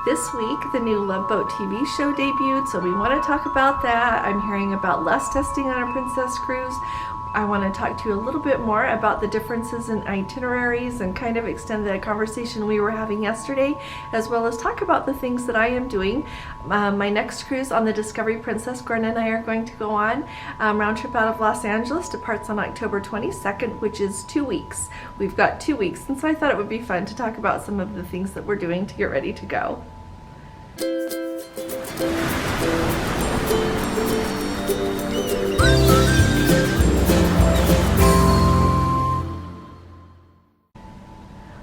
This week, the new Love Boat TV show debuted, so we want to talk about that. I'm hearing about less testing on a Princess cruise. I want to talk to you a little bit more about the differences in itineraries and kind of extend the conversation we were having yesterday, as well as talk about the things that I am doing. My next cruise on the Discovery Princess, Gordon and I are going to go on. Round trip out of Los Angeles, departs on October 22nd, which is 2 weeks. We've got 2 weeks, and so I thought it would be fun to talk about some of the things that we're doing to get ready to go.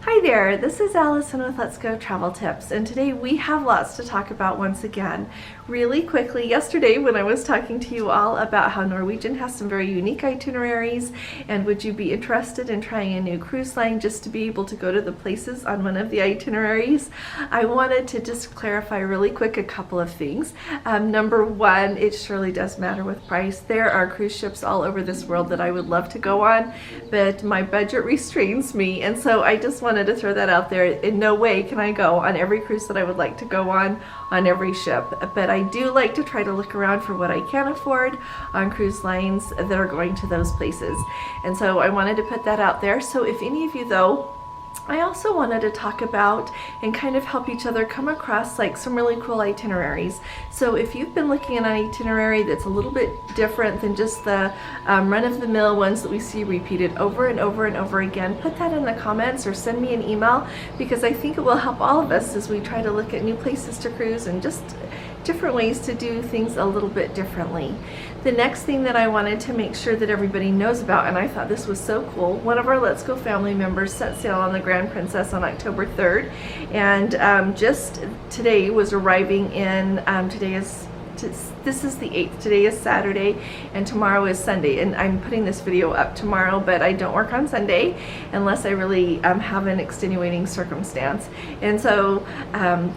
Hi there, this is Allison with Let's Go Travel Tips, and today we have lots to talk about once again. Really quickly, yesterday when I was talking to you all about how Norwegian has some very unique itineraries, and would you be interested in trying a new cruise line just to be able to go to the places on one of the itineraries, I wanted to just clarify really quick a couple of things. Number one, it surely does matter with price. There are cruise ships all over this world that I would love to go on, but my budget restrains me, and so I just wanted to throw that out there. In no way can I go on every cruise that I would like to go on every ship, but I do like to try to look around for what I can afford on cruise lines that are going to those places, and so I wanted to put that out there. So if any of you though, I also wanted to talk about and kind of help each other come across like some really cool itineraries. So if you've been looking at an itinerary that's a little bit different than just the run-of-the-mill ones that we see repeated over and over and over again, put that in the comments or send me an email, because I think it will help all of us as we try to look at new places to cruise and just different ways to do things a little bit differently. The next thing that I wanted to make sure that everybody knows about, and I thought this was so cool, one of our Let's Go family members set sail on the Grand Princess on October 3rd, and just today was arriving in, this is the 8th, today is Saturday, and tomorrow is Sunday, and I'm putting this video up tomorrow, but I don't work on Sunday unless I really have an extenuating circumstance. And so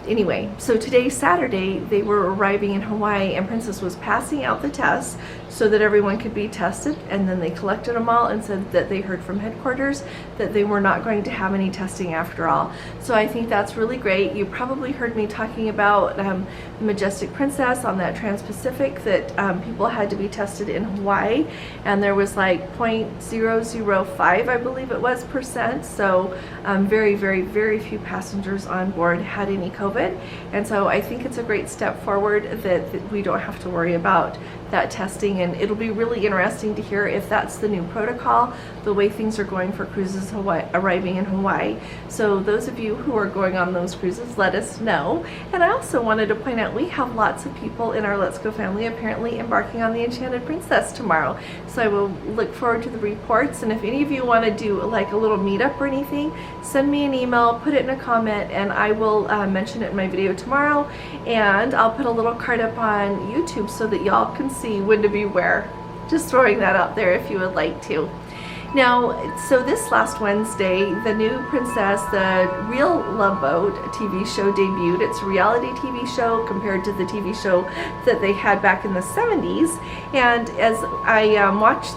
anyway, so today, Saturday, they were arriving in Hawaii, and Princess was passing out the tests so that everyone could be tested, and then they collected them all and said that they heard from headquarters that they were not going to have any testing after all. So I think that's really great. You probably heard me talking about the Majestic Princess on that Trans-Pacific, that people had to be tested in Hawaii, and there was like 0.005, I believe it was, %. So very, very, very few passengers on board had any COVID, and so I think it's a great step forward that we don't have to worry about that testing, and it'll be really interesting to hear if that's the new protocol, the way things are going for cruises arriving in Hawaii. So those of you who are going on those cruises, let us know. And I also wanted to point out we have lots of people in our Let's Go family apparently embarking on the Enchanted Princess tomorrow. So I will look forward to the reports, and if any of you want to do like a little meetup or anything, send me an email, put it in a comment, and I will mention it in my video tomorrow, and I'll put a little card up on YouTube so that y'all can see when to be where. Just throwing that out there if you would like to. Now, so this last Wednesday, the new Princess, the real Love Boat TV show debuted. It's a reality TV show compared to the TV show that they had back in the 70s. And as I watched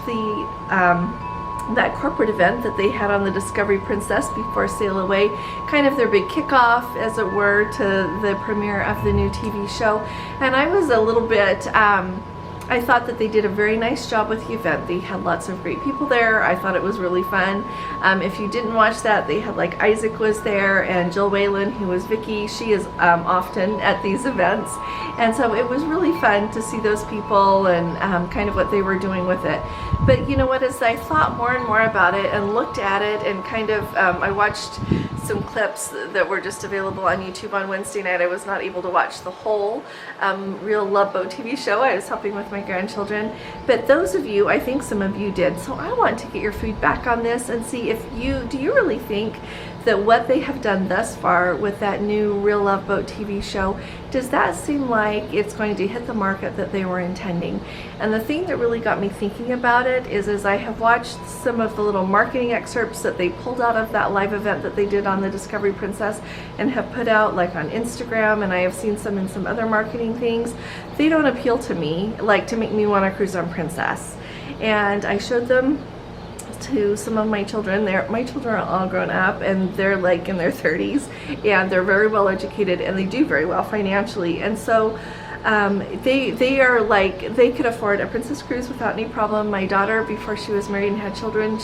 that corporate event that they had on the Discovery Princess before sail away, kind of their big kickoff, as it were, to the premiere of the new TV show, and I was a little bit I thought that they did a very nice job with the event. They had lots of great people there. I thought it was really fun. If you didn't watch that, they had like Isaac was there, and Jill Whalen, who was Vicky. She is often at these events, and so it was really fun to see those people and kind of what they were doing with it. But you know what, as I thought more and more about it and looked at it and kind of, I watched some clips that were just available on YouTube on Wednesday night. I was not able to watch the whole real Love Boat TV show. I was helping with my grandchildren, but those of you, I think some of you did, so I want to get your feedback on this and see if do you really think that what they have done thus far with that new Real Love Boat TV show, does that seem like it's going to hit the market that they were intending? And the thing that really got me thinking about it is, as I have watched some of the little marketing excerpts that they pulled out of that live event that they did on the Discovery Princess and have put out like on Instagram, and I have seen some in some other marketing things, they don't appeal to me like to make me want to cruise on Princess. And I showed them to some of my children. My children are all grown up and they're like in their 30s, and they're very well educated and they do very well financially. And so they are like, they could afford a princess cruise without any problem. My daughter, before she was married and had children,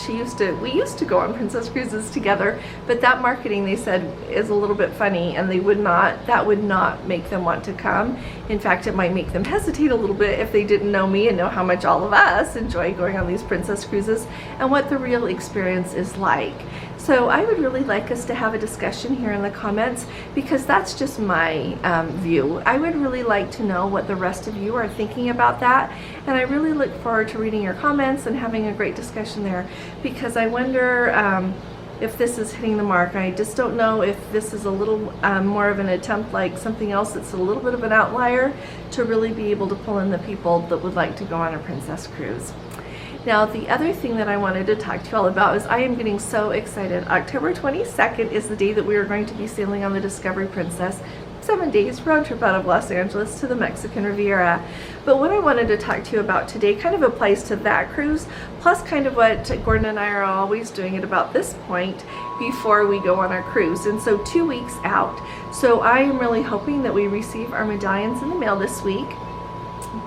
we used to go on princess cruises together, but that marketing, they said, is a little bit funny, and that would not make them want to come. In fact, it might make them hesitate a little bit if they didn't know me and know how much all of us enjoy going on these princess cruises and what the real experience is like. So I would really like us to have a discussion here in the comments, because that's just my view. I would really like to know what the rest of you are thinking about that, and I really look forward to reading your comments and having a great discussion there, because I wonder if this is hitting the mark. I just don't know if this is a little more of an attempt like something else that's a little bit of an outlier to really be able to pull in the people that would like to go on a princess cruise. Now, the other thing that I wanted to talk to you all about is I am getting so excited. October 22nd is the day that we are going to be sailing on the Discovery Princess. 7 days round trip out of Los Angeles to the Mexican Riviera. But what I wanted to talk to you about today kind of applies to that cruise, plus kind of what Gordon and I are always doing at about this point before we go on our cruise. And so 2 weeks out. So I am really hoping that we receive our medallions in the mail this week,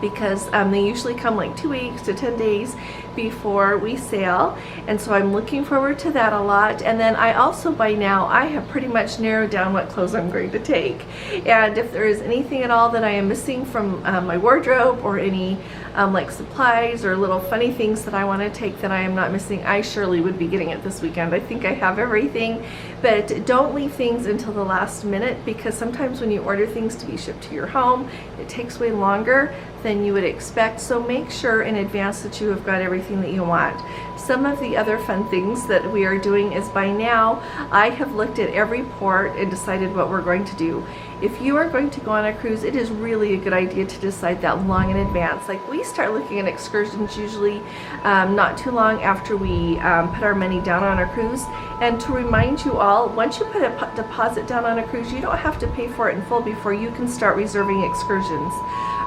because they usually come like 2 weeks to 10 days before we sail, and so I'm looking forward to that a lot. And then I also, by now, I have pretty much narrowed down what clothes I'm going to take, and if there is anything at all that I am missing from my wardrobe, or any like supplies or little funny things that I want to take that I am not missing, I surely would be getting it this weekend. I think I have everything, but don't leave things until the last minute, because sometimes when you order things to be shipped to your home, it takes way longer than you would expect. So make sure in advance that you have got everything that you want. Some of the other fun things that we are doing is, by now I have looked at every port and decided what we're going to do. If you are going to go on a cruise, it is really a good idea to decide that long in advance. Like, we start looking at excursions usually not too long after we put our money down on our cruise. And to remind you all, once you put a deposit down on a cruise, you don't have to pay for it in full before you can start reserving excursions.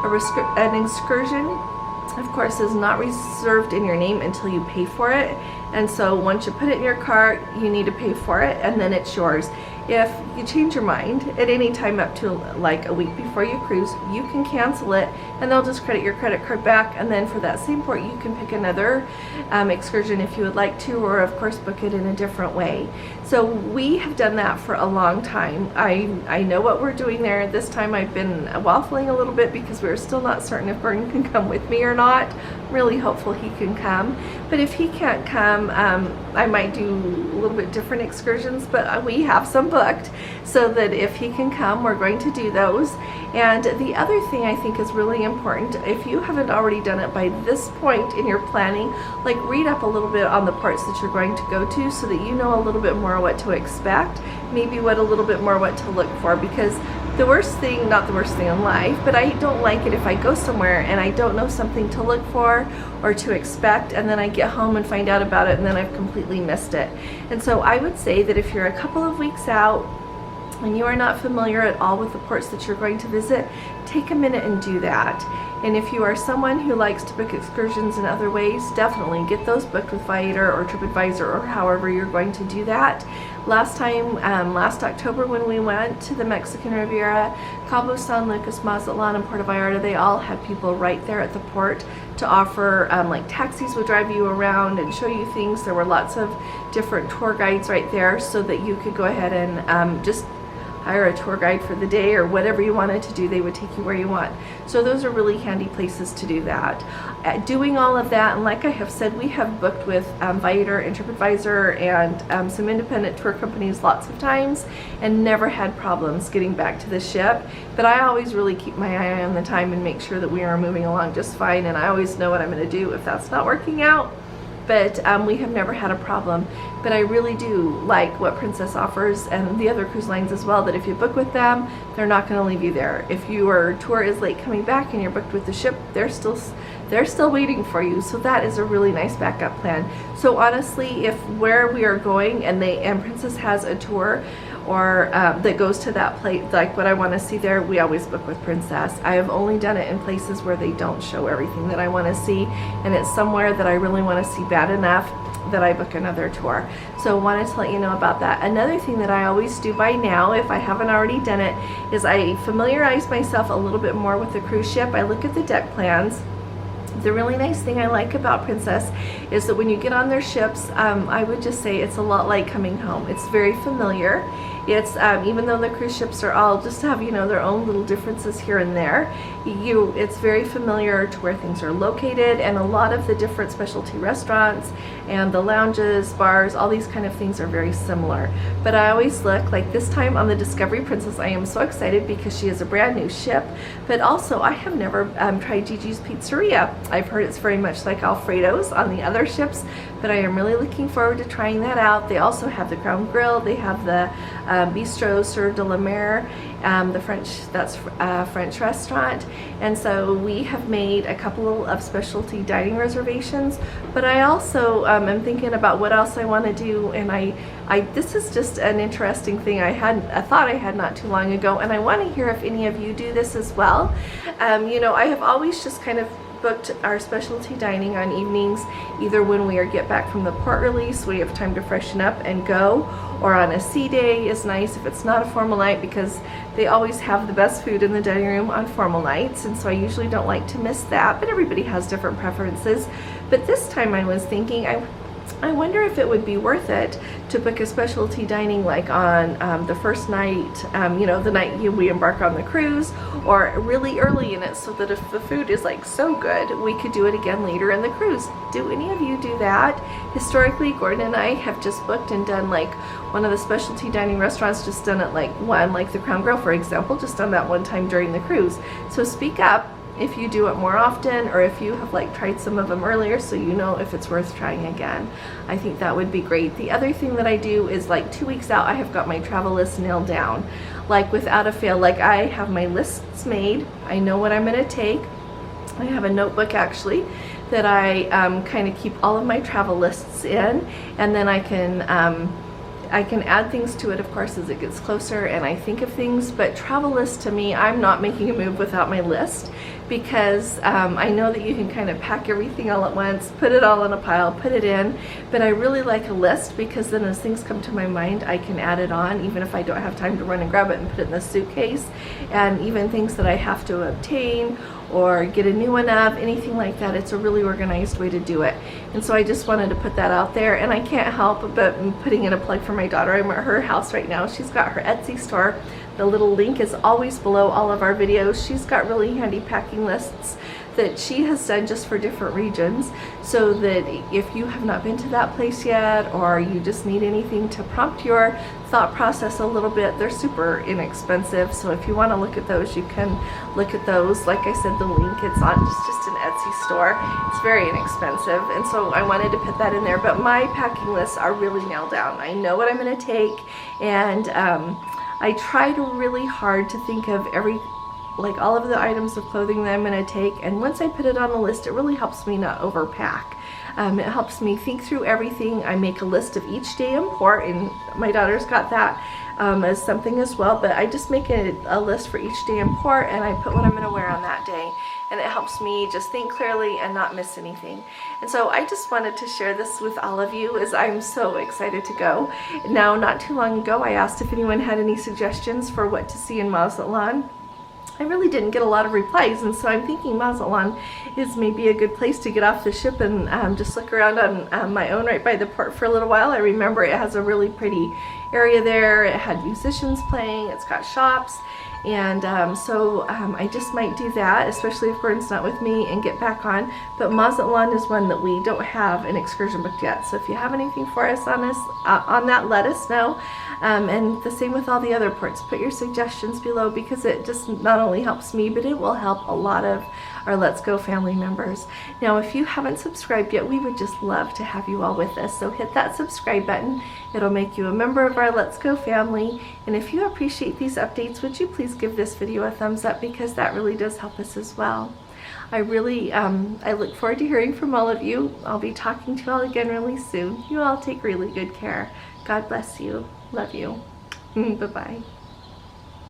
An excursion, of course, is not reserved in your name until you pay for it. And so once you put it in your cart, you need to pay for it, and then it's yours. If you change your mind at any time up to like a week before you cruise, you can cancel it and they'll just credit your credit card back, and then for that same port you can pick another excursion if you would like to, or of course book it in a different way. So we have done that for a long time. I know what we're doing there. This time I've been waffling a little bit because we're still not certain if Gordon can come with me or not. Really hopeful he can come, but if he can't come, I might do a little bit different excursions, but we have some booked, so that if he can come, we're going to do those. And the other thing I think is really important, if you haven't already done it by this point in your planning, like read up a little bit on the parts that you're going to go to, so that you know a little bit more what to expect, maybe a little bit more what to look for, because the worst thing, not the worst thing in life, but I don't like it if I go somewhere and I don't know something to look for or to expect, and then I get home and find out about it and then I've completely missed it. And so I would say that if you're a couple of weeks out and you are not familiar at all with the ports that you're going to visit, take a minute and do that. And if you are someone who likes to book excursions in other ways, definitely get those booked with Viator or TripAdvisor, or however you're going to do that. Last time, last October when we went to the Mexican Riviera, Cabo San Lucas, Mazatlan, and Puerto Vallarta, they all had people right there at the port to offer, like taxis would drive you around and show you things. There were lots of different tour guides right there, so that you could go ahead and just hire a tour guide for the day, or whatever you wanted to do, they would take you where you want. So those are really handy places to do that. Doing all of that, and like I have said, we have booked with Viator and TripAdvisor and some independent tour companies lots of times and never had problems getting back to the ship. But I always really keep my eye on the time and make sure that we are moving along just fine, and I always know what I'm going to do if that's not working out. But we have never had a problem. But I really do like what Princess offers, and the other cruise lines as well, that if you book with them, they're not going to leave you there. If your tour is late coming back and you're booked with the ship, they're still waiting for you. So that is a really nice backup plan. So honestly, if where we are going and Princess has a tour or that goes to that place, like what I want to see there, we always book with Princess. I have only done it in places where they don't show everything that I want to see, and it's somewhere that I really want to see bad enough that I book another tour. So wanted to let you know about that. Another thing that I always do by now, if I haven't already done it, is I familiarize myself a little bit more with the cruise ship. I look at the deck plans. The really nice thing I like about Princess is that when you get on their ships, I would just say it's a lot like coming home. It's very familiar. It's even though the cruise ships are all just have, you know, their own little differences here and there, it's very familiar to where things are located, and a lot of the different specialty restaurants and the lounges, bars, all these kind of things are very similar. But I always look, like this time on the Discovery Princess, I am so excited because she is a brand new ship, but also I have never tried Gigi's Pizzeria. I've heard it's very much like Alfredo's on the other ships, but I am really looking forward to trying that out. They also have the Crown Grill, they have the Bistro Sur de la Mer, the French restaurant, and so we have made a couple of specialty dining reservations. But I also am thinking about what else I want to do, and this is just an interesting thing I thought I had not too long ago, and I want to hear if any of you do this as well. You know, I have always just kind of booked our specialty dining on evenings, either when we get back from the port release, we have time to freshen up and go, or on a sea day is nice if it's not a formal night, because they always have the best food in the dining room on formal nights, and so I usually don't like to miss that, but everybody has different preferences. But this time I was thinking, I wonder if it would be worth it to book a specialty dining like on the first night, you know, the night we embark on the cruise, or really early in it, so that if the food is like so good, we could do it again later in the cruise. Do any of you do that? Historically, Gordon and I have just booked and done like one of the specialty dining restaurants, just done it like the Crown Grill, for example, just done that one time during the cruise. So speak up if you do it more often, or if you have like tried some of them earlier, so you know if it's worth trying again. I think that would be great. The other thing that I do is like 2 weeks out, I have got my travel list nailed down, like without a fail. Like I have my lists made, I know what I'm going to take. I have a notebook actually that I kind of keep all of my travel lists in, and then I can add things to it, of course, as it gets closer and I think of things. But travel list, to me, I'm not making a move without my list, because I know that you can kind of pack everything all at once, put it all in a pile, put it in, but I really like a list, because then as things come to my mind, I can add it on, even if I don't have time to run and grab it and put it in the suitcase. And even things that I have to obtain or get a new one of, anything like that, it's a really organized way to do it. And so I just wanted to put that out there, and I can't help but putting in a plug for my daughter. I'm at her house right now. She's got her Etsy store. The little link is always below all of our videos. She's got really handy packing lists that she has done just for different regions, so that if you have not been to that place yet, or you just need anything to prompt your thought process a little bit, they're super inexpensive. So if you want to look at those, you can look at those. Like I said, the link, it's on just an Etsy store. It's very inexpensive, and so I wanted to put that in there. But my packing lists are really nailed down. I know what I'm going to take, and I tried really hard to think of all of the items of clothing that I'm going to take, and once I put it on a list, it really helps me not overpack. It helps me think through everything. I make a list of each day in port, and my daughter's got that as something as well, but I just make a list for each day in port, and I put what I'm going to wear on that day, and it helps me just think clearly and not miss anything. And so I just wanted to share this with all of you, as I'm so excited to go. Now, not too long ago, I asked if anyone had any suggestions for what to see in Mazatlan. I really didn't get a lot of replies, and so I'm thinking Mazatlan is maybe a good place to get off the ship and just look around on my own right by the port for a little while. I remember it has a really pretty area there. It had musicians playing, it's got shops, and so I just might do that, especially if Gordon's not with me, and get back on. But Mazatlan is one that we don't have an excursion booked yet, so if you have anything for us on that, let us know. And the same with all the other ports. Put your suggestions below, because it just not only helps me, but it will help a lot of our Let's Go family members. Now, if you haven't subscribed yet, we would just love to have you all with us. So hit that subscribe button. It'll make you a member of our Let's Go family. And if you appreciate these updates, would you please give this video a thumbs up, because that really does help us as well. I look forward to hearing from all of you. I'll be talking to you all again really soon. You all take really good care. God bless you. Love you. Bye-bye.